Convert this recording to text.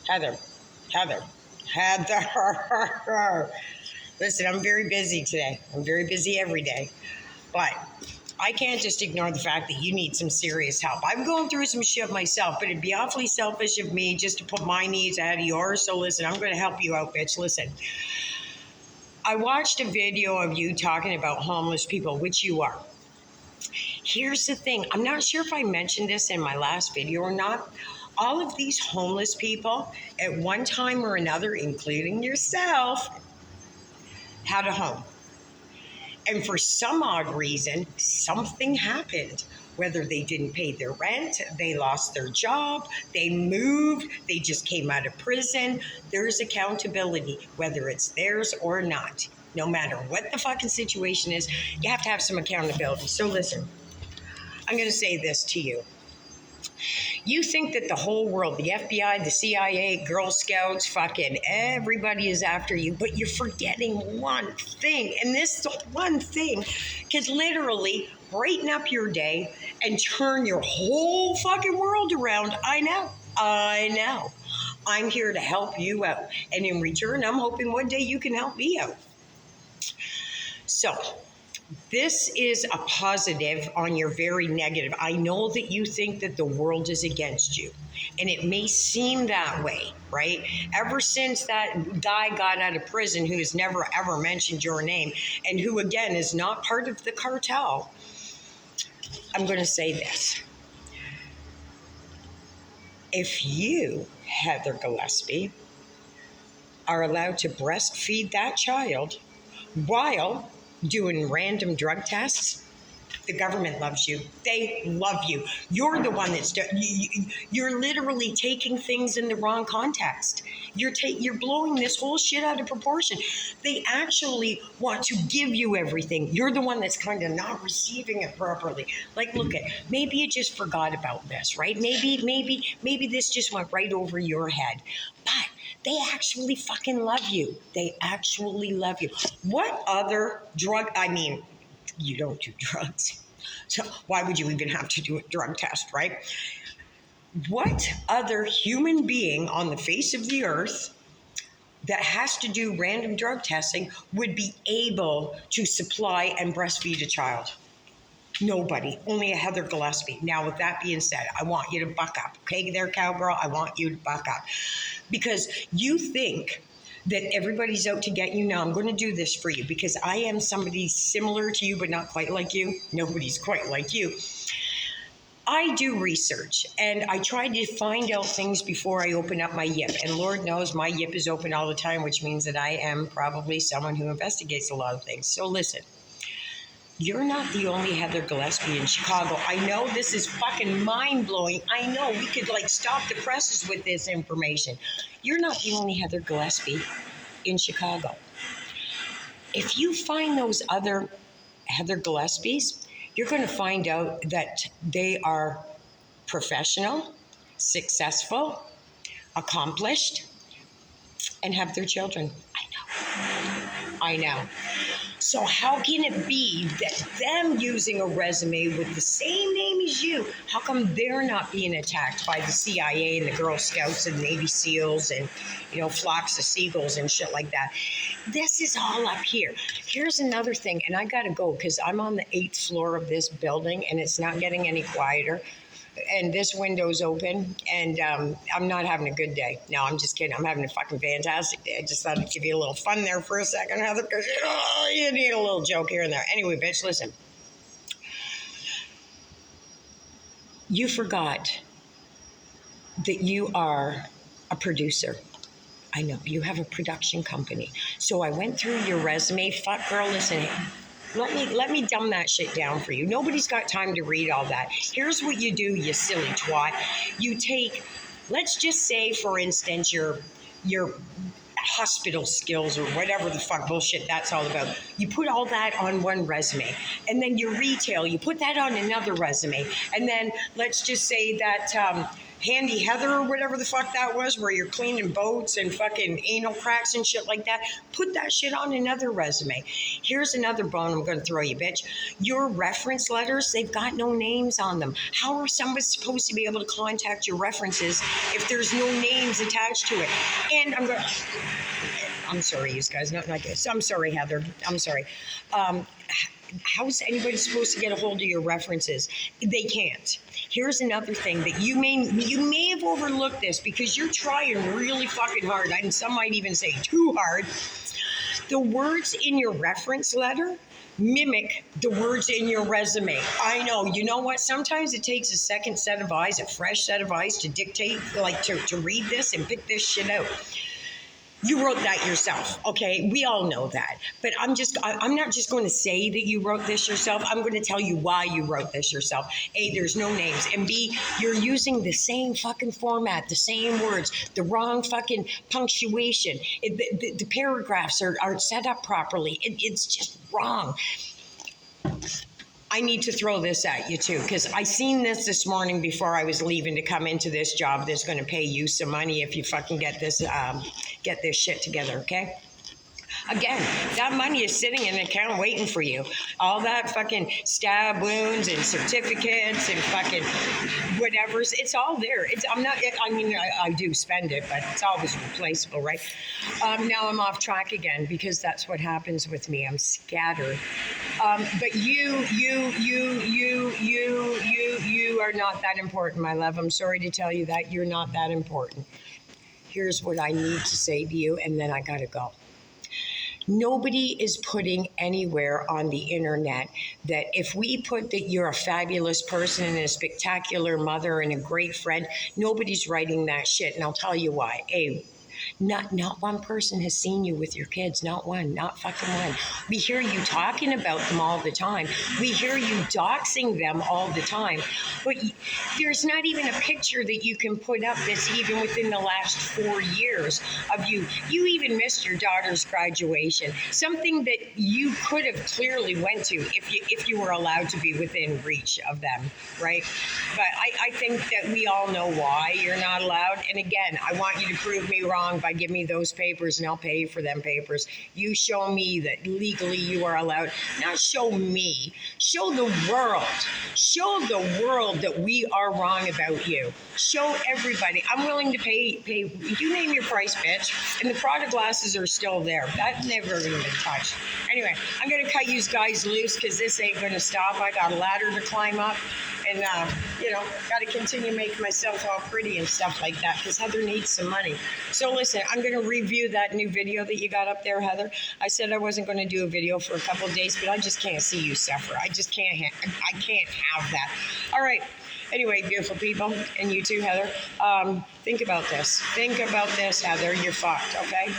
Heather, Heather, Heather. Listen, I'm very busy today. I'm very busy every day. But I can't just ignore the fact that you need some serious help. I'm going through some shit myself, but it'd be awfully selfish of me just to put my needs ahead of yours. So listen, I'm going to help you out, bitch. Listen, I watched a video of you talking about homeless people, which you are. Here's the thing. I'm not sure if I mentioned this in my last video or not. All of these homeless people, at one time or another, including yourself, had a home. And for some odd reason, something happened. Whether they didn't pay their rent, they lost their job, they moved, they just came out of prison. There's accountability, whether it's theirs or not. No matter what the fucking situation is, you have to have some accountability. So listen, I'm going to say this to you. You think that the whole world, the FBI, the CIA, Girl Scouts, fucking everybody is after you, but you're forgetting one thing. And this one thing could literally brighten up your day and turn your whole fucking world around. I know. I'm here to help you out. And in return, I'm hoping one day you can help me out. So, this is a positive on your very negative. I know that you think that the world is against you, and it may seem that way, right? Ever since that guy got out of prison who has never ever mentioned your name and who, again, is not part of the cartel, I'm going to say this. If you, Heather Gillespie, are allowed to breastfeed that child while doing random drug tests, the government loves you. They love you. You're the one that's you're literally taking things in the wrong context. You're blowing this whole shit out of proportion. They actually want to give you everything. You're the one that's kind of not receiving it properly. Like, look at, maybe you just forgot about this, right? Maybe this just went right over your head. But they actually fucking love you. They actually love you. What other drug, you don't do drugs. So why would you even have to do a drug test, right? What other human being on the face of the earth that has to do random drug testing would be able to supply and breastfeed a child? Nobody, only a Heather Gillespie. Now, with that being said, I want you to buck up. Okay, there, cowgirl, I want you to buck up. Because you think that everybody's out to get you. Now, I'm going to do this for you because I am somebody similar to you, but not quite like you. Nobody's quite like you. I do research, and I try to find out things before I open up my yip. And Lord knows my yip is open all the time, which means that I am probably someone who investigates a lot of things. So listen. You're not the only Heather Gillespie in Chicago. I know this is fucking mind-blowing. I know we could stop the presses with this information. You're not the only Heather Gillespie in Chicago. If you find those other Heather Gillespies, you're going to find out that they are professional, successful, accomplished, and have their children. I know. So how can it be that them using a resume with the same name as you, how come they're not being attacked by the CIA and the Girl Scouts and Navy SEALs and, flocks of seagulls and shit like that? This is all up here. Here's another thing, and I got to go because I'm on the 8th floor of this building and it's not getting any quieter. And this window's open, and I'm not having a good day. No, I'm just kidding. I'm having a fucking fantastic day. I just thought I'd give you a little fun there for a second, Heather, because you need a little joke here and there. Anyway, bitch, listen. You forgot that you are a producer. I know, you have a production company. So I went through your resume. Fuck, girl, listen. Let me dumb that shit down for you. Nobody's got time to read all that. Here's what you do, you silly twat. You take, let's just say, for instance, your hospital skills or whatever the fuck bullshit that's all about. You put all that on one resume. And then your retail, you put that on another resume. And then let's just say that Handy Heather or whatever the fuck that was, where you're cleaning boats and fucking anal cracks and shit like that. Put that shit on another resume. Here's another bone I'm going to throw you, bitch. Your reference letters, they've got no names on them. How are somebody supposed to be able to contact your references if there's no names attached to it? And I'm sorry, you guys, not this. I'm sorry, Heather. I'm sorry. How's anybody supposed to get a hold of your references? They can't. Here's another thing that you may have overlooked this because you're trying really fucking hard, and some might even say too hard. The words in your reference letter mimic the words in your resume. I know. You know what? Sometimes it takes a second set of eyes, a fresh set of eyes to dictate, like to read this and pick this shit out. You wrote that yourself, okay? We all know that. But I'm not just going to say that you wrote this yourself. I'm going to tell you why you wrote this yourself. A, there's no names. And B, you're using the same fucking format, the same words, the wrong fucking punctuation. The paragraphs aren't set up properly. It's just wrong. I need to throw this at you too, because I seen this morning before I was leaving to come into this job that's going to pay you some money if you fucking get this shit together, okay? Again, that money is sitting in an account waiting for you. All that fucking stab wounds and certificates and fucking whatever's, it's all there. I do spend it, but it's always replaceable, right? Now I'm off track again because that's what happens with me. I'm scattered. But you are not that important, my love. I'm sorry to tell you that you're not that important. Here's what I need to say to you, and then I gotta go. Nobody is putting anywhere on the internet that if we put that you're a fabulous person and a spectacular mother and a great friend, nobody's writing that shit. And I'll tell you why. Not one person has seen you with your kids. Not one. Not fucking one. We hear you talking about them all the time. We hear you doxing them all the time. But there's not even a picture that you can put up that's even within the last 4 years of you. You even missed your daughter's graduation. Something that you could have clearly went to if you were allowed to be within reach of them, right? But I think that we all know why you're not allowed. And again, I want you to prove me wrong by giving me those papers and I'll pay you for them papers. You show me that legally you are allowed. Not show me, show the world. Show the world that we are wrong about you. Show everybody. I'm willing to pay. You name your price, bitch. And the Prada glasses are still there. That never even been touched. Anyway, I'm going to cut you guys loose because this ain't going to stop. I got a ladder to climb up. And, got to continue making myself all pretty and stuff like that because Heather needs some money. So listen, I'm going to review that new video that you got up there, Heather. I said I wasn't going to do a video for a couple of days, but I just can't see you suffer. I just can't. I can't have that. All right. Anyway, beautiful people, and you too, Heather. Think about this. Think about this, Heather. You're fucked, okay?